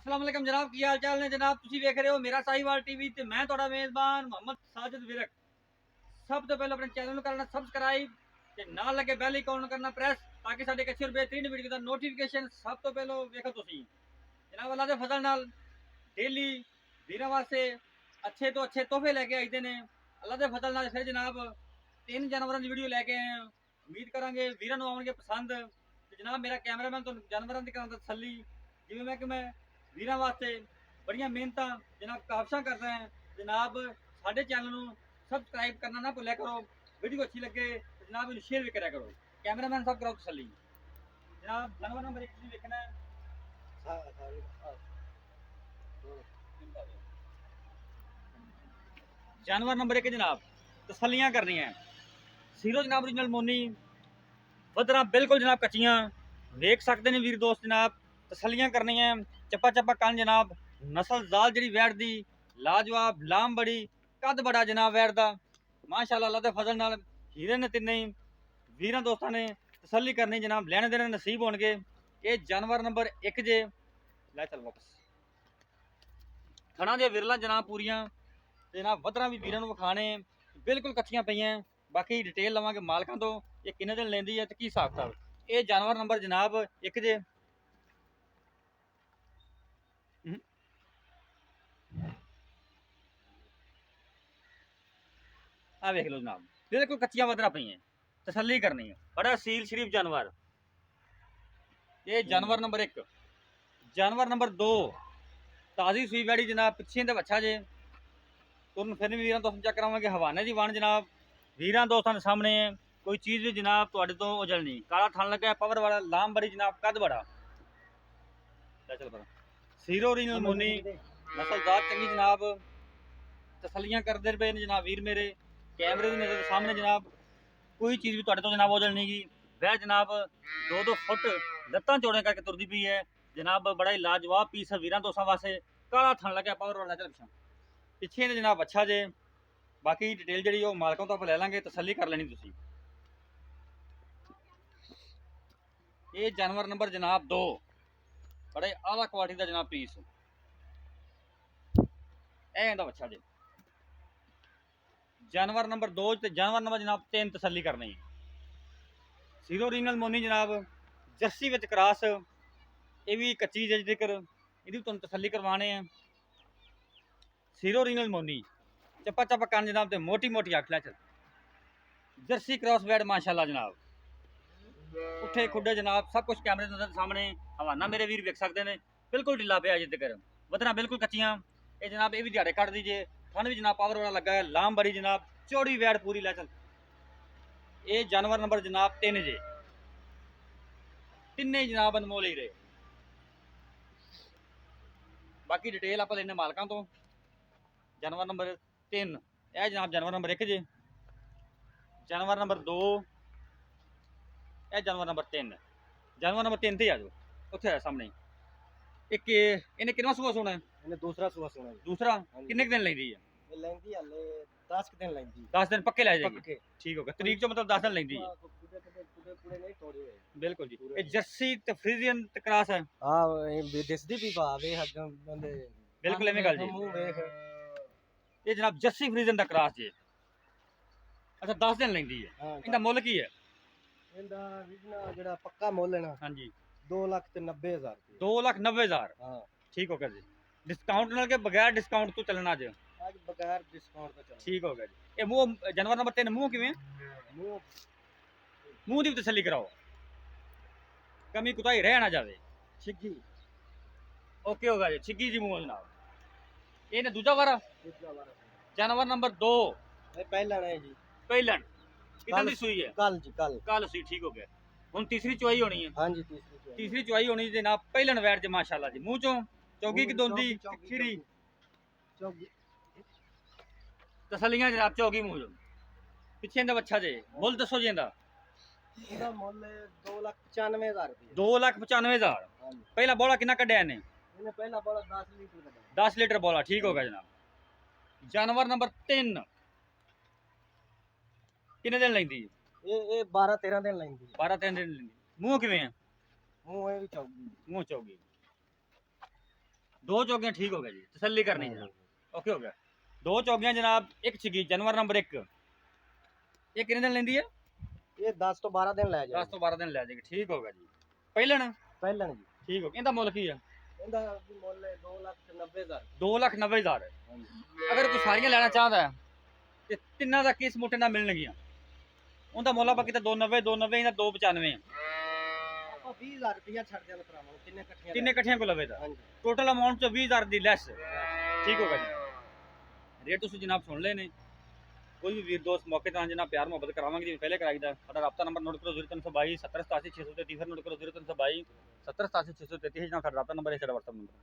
अस्सलाम वालेकुम जनाब, की हाल चाल ने जनाब। तुसी वेख रहे हो मेरा साहिवाल टीवी ते मैं तुहाडा मेज़बान मोहम्मद साजिद विरक। सब तो पहले अपने चैनल ਨੂੰ करना सब्सक्राइब ਤੇ ਨਾਲ ਲੱਗੇ ਬੈਲ ਆਈਕਨ ਨੂੰ ਕਰਨਾ ਪ੍ਰੈਸ ਤਾਂ ਕਿ ਸਾਡੇ ਇੱਕ ਅੱਛੀ ਬੇਹਤਰੀਨ ਵੀਡੀਓ ਦਾ ਨੋਟੀਫਿਕੇਸ਼ਨ ਸਭ ਤੋਂ ਪਹਿਲਾਂ ਵੇਖੋ ਤੁਸੀਂ। ਜਨਾਬ ਅੱਲਾ ਦੇ ਫਜ਼ਲ ਨਾਲ ਡੇਲੀ ਵੀਰਾਂ ਵਾਸਤੇ ਅੱਛੇ ਤੋਂ ਅੱਛੇ ਤੋਹਫੇ ਲੈ ਕੇ ਆਈਦੇ ਨੇ। ਅੱਲਾ ਦੇ ਫਜ਼ਲ ਨਾਲ ਫਿਰ ਜਨਾਬ 3 ਜਾਨਵਰਾਂ ਦੀ ਵੀਡੀਓ ਲੈ ਕੇ ਆਏ ਹਾਂ। ਉਮੀਦ ਕਰਾਂਗੇ ਵੀਰਾਂ ਨੂੰ ਆਉਣਗੇ ਪਸੰਦ। ਤੇ ਜਨਾਬ ਮੇਰਾ ਕੈਮਰਾਮੈਨ ਤੁਹਾਨੂੰ ਜਾਨਵਰਾਂ ਦੀ ਕਰਾਂਦਾ ਤਸੱਲੀ। ਜਿਵੇਂ ਮੈਂ ਕਿ ਮੈਂ ਵੀਰਾਂ ਵਾਸਤੇ ਬੜੀਆਂ ਮਿਹਨਤਾਂ ਜਨਾਬ ਕਾਬਸ਼ਾਂ ਕਰਦਾ ਹਾਂ। ਜਨਾਬ ਸਾਡੇ ਚੈਨਲ ਨੂੰ सब्सक्राइब करना ना भूलिया करो। वीडियो अच्छी लगे तो जनाब इन्हें शेयर भी करा करो। कैमरामैन साहब कराओ तसल्ली। जनाब जानवर नंबर 1 देखना है। जानवर नंबर 1 जनाब तसल्लियां करनी है। सीरो जनाब ओरिजिनल मोनी वधरा बिल्कुल जनाब कच्चियां देख सकते हैं वीर दोस्त। जनाब तसल्लियां करनी है। चप्पा चप्पा कान जनाब नस्ल जाल जी वैड़ दी लाजवाब लाम बड़ी कद बड़ा जनाब वैर दा माशाअल्लाह अल्लाह दे फजल नाल हीरे ने तिन्ने वीरां दोस्तां ने तसल्ली करनी जनाब लैने देने नसीब होणगे। ये जानवर नंबर 1 जे लै चल वापस थणा दे विरला जनाब पूरियां जनाब वधरा भी वीरां नूं विखाने बिल्कुल कच्चियां पईयां। बाकी डिटेल लवांगे मालकां तो ये किन्ने दिन लैंदी है ते की हिसाब किताब। ये जानवर नंबर जनाब 1 जे आ वेख लो जनाब बिल्कुल कच्चियां वधरा पईयां तसल्ली करनी है। बड़ा सील शरीफ जानवर। ये जानवर नंबर 1। जानवर नंबर 2 ताज़ी सूई वैड़ी जनाब पिछे दे बच्चा जे तुरन फिर वीरां दोस्तों चेक करावांगे हवाने दी वन जनाब वीरां दोस्तों के सामने है। कोई चीज़ भी जनाब तुहाडे तो उजल नहीं। काला थन लगा पावर वाला लाम बड़ी जनाब कद बड़ा चल पर सीरो ओरिजिनल मोनी नस्लदार चंगी जनाब तसल्लियां करते पे जनाब वीर मेरे कैमरे की नज़र सामने जनाब कोई चीज़ भी तुहाडे तो जनाब ओजल नहीं गी। वह जनाब 2-2 फुट लत्तां चौड़े करके तुरदी पई है जनाब। बड़ा ही लाजवाब पीस है वीरां दोस्तां वास्ते काला थन लग्या पावर वाला चल पिछे ने जनाब अच्छा जे। बाकी डिटेल जी मालकों तो आप लै लांगे तसल्ली कर लेनी तुसी। ये जानवर नंबर जनाब 2 बड़े आला क्वालिटी का जनाब पीस इहदा बच्चा जे। जानवर नंबर 2 ते जानवर नंबर जनाब 3 तसल्ली करनी है। सीरो ओरिजिनल मोनी जनाब जर्सी विच क्रॉस ये भी कच्ची जे जिक्र इहदी तुहानूं तसल्ली करवाने हैं। सीरो ओरिजिनल मोनी चप्पा चप्पा कान जनाब ते मोटी मोटी अख लै चल जर्सी क्रॉस वैड माशाअल्लाह जनाब उठे खुडे जनाब सब कुछ कैमरे नजर सामने हवाना मेरे वीर वेख सकते हैं। बिल्कुल ढिला पे अजे तक वधना बिल्कुल कच्चियां ये जनाब ये भी दिहाड़े कट दीजिए। थन भी जनाब पावर वाला लगा है लाम बड़ी जनाब चौड़ी वैड पूरी लै चल। ये जानवर नंबर जनाब 3 जे तिन्ने जनाब अनमोल ही रहे। बाकी डिटेल आप लेने मालकां तो जानवर नंबर 3 यह जनाब जानवर नंबर 1 जे। जानवर नंबर 2 यह जानवर नंबर 3 जानवर नंबर 3 ते आ जाओ उत्थे है सामने। एक इन्हें कितना सुबह सोना है? इन्हें दूसरा सुबह सोना है। दूसरा किन्ने दिन लेंदी है? ये लेंदी हले 10 दिन लेंदी 10 दिन पक्के लै जाएगी। पक्के ठीक होगा तरीक जो मतलब 10 दिन लेंदी है पूरे नहीं तोड़े हुए। बिल्कुल जी। ये जर्सी ते फ्रीजियन ते क्रॉस है। हां ये दिसदी भी बा वे हद बंदे बिल्कुल एवें गल जी। मुंह देख ये जनाब जर्सी फ्रीजियन दा क्रॉस जी। अच्छा 10 दिन लेंदी है। हां इनदा मुੱਲ की है? इंदा विजना जेड़ा पक्का मुੱਲ है ना हां जी 2,90,000 2,90,000। हां ठीक हो गया जी। डिस्काउंट नाल के बगैर डिस्काउंट तो चलना आज आज बगैर डिस्काउंट तो चल। ठीक हो गया जी। ये मुंह जानवर नंबर 3 मुंह किवें मुंह मुंह दी तसल्ली कराओ कमी कुताई रह ना जावे। छिग्गी ओके होगा जी छिग्गी जी मुंह जनाब। ये ने दूजा वारा दूसरा वाला जानवर नंबर 2 ये पहला नहीं जी पहलन कितनी दी सुई है? कल जी कल सुई ठीक हो गया। हुन तीसरी चुआई होनी है। हां जी तीसरी तीसरी चुआई होनी जनाब पहलन वैट जी माशाल्लाह जी मुंह चों चौगी की दोंदी खीरी चौगी तसल्लियां जनाब चौगी मुंह चों पिछे इंदा बच्चा जे मुੱਲ दसो जी इंदा। ਇਹਦਾ ਮੁੱਲ 2,95,000 ਰੁਪਏ 2,95,000। ਹਾਂਜੀ पहला बोला कितना कड्या इन्हें? ਇਹਨੇ ਪਹਿਲਾ ਬੋਲਾ 10 ਲੀਟਰ ਦਾ 10 लीटर बोला ठीक होगा जनाब। जानवर नंबर 3 किन्ने दिन लेंदी? ਇਹ 12 13 ਦਿਨ ਲੈਂਦੀ 12-13 दिन लेंदी। मुंह किवें है? ਮੂੰਹ ਇਹ ਵੀ ਚੌਗੀ मुंह चौगी दो चौकियां ठीक हो गया जी, तसल्ली करनी जनाब। ओके हो गया, दो चौकियां जनाब, एक छिगी जानवर नंबर 1, ये कितने दिन लेंदी है? ये 10 तो 12 दिन लै 10 जाएगी। तो 12 दिन लै जाएगी, ठीक होगा जी। पहले ना ਪਹਿਲਾਂ ਜੀ ठीक हो, इनका मुल की है? ਇਹਦਾ ਵੀ ਮੁੱਲ 2,90,000। 2,90,000 ਹਾਂਜੀ अगर कोई सारियां लेना चाहता है ते तिन्ना दा किस मुट्टे नाल मिलणगियां? उनदा मुल आपा किते 290 290 इनदा 295 ਆਪਾਂ 20000 ਰੁਪਇਆ ਛੱਡ ਦੇਣਾ ਭਰਾਵਾਂ ਕਿੰਨੇ ਇਕੱਠੀਆਂ ਤਿੰਨੇ ਇਕੱਠੀਆਂ ਕੋ ਲਵੇ ਦਾ ਹਾਂਜੀ ਟੋਟਲ ਅਮਾਉਂਟ ਚ 20000 ਦੀ ਲੈਸ, ਠੀਕ ਹੋਗਾ ਜੀ। ਰੇਟ ਤੁਸੀਂ ਜਨਾਬ ਸੁਣ ਲਏ ਨੇ, ਕੋਈ ਵੀ ਵੀਰ ਦੋਸਤ ਮੌਕੇ ਤੇ ਜਨਾਬ ਪਿਆਰ ਮੁਹੱਬਤ ਕਰਾਵਾਂਗੇ ਜਿਵੇਂ ਪਹਿਲੇ ਕਰਾਈਦਾ। ਸਾਡਾ ਰਾਬਤਾ ਨੰਬਰ ਨੋਟ ਕਰੋ 0322 7087 633, ਫਿਰ ਨੋਟ ਕਰੋ 0322 7087 633 ਜਨਾਬ ਸਾਡਾ ਰਾਬਤਾ ਨੰਬਰ ਹੈ, ਸਾਡਾ WhatsApp ਨੰਬਰ।